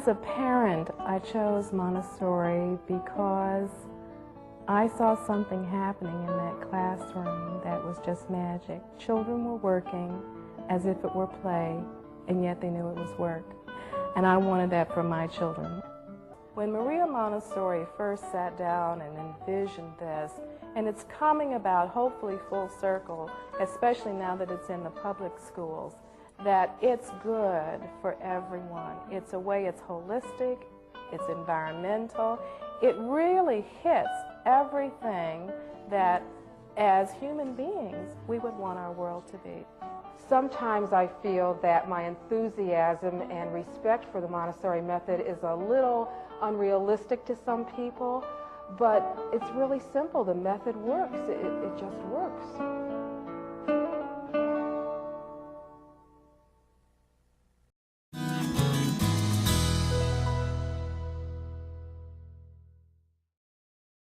As a parent, I chose Montessori because I saw something happening in that classroom that was just magic. Children were working as if it were play, and yet they knew it was work. And I wanted that for my children. When Maria Montessori first sat down and envisioned this, and it's coming about hopefully full circle, especially now that it's in the public schools, that it's good for everyone. It's a way, it's holistic, it's environmental. It really hits everything that as human beings we would want our world to be. Sometimes I feel that my enthusiasm and respect for the Montessori method is a little unrealistic to some people, but it's really simple. The method works. It just works.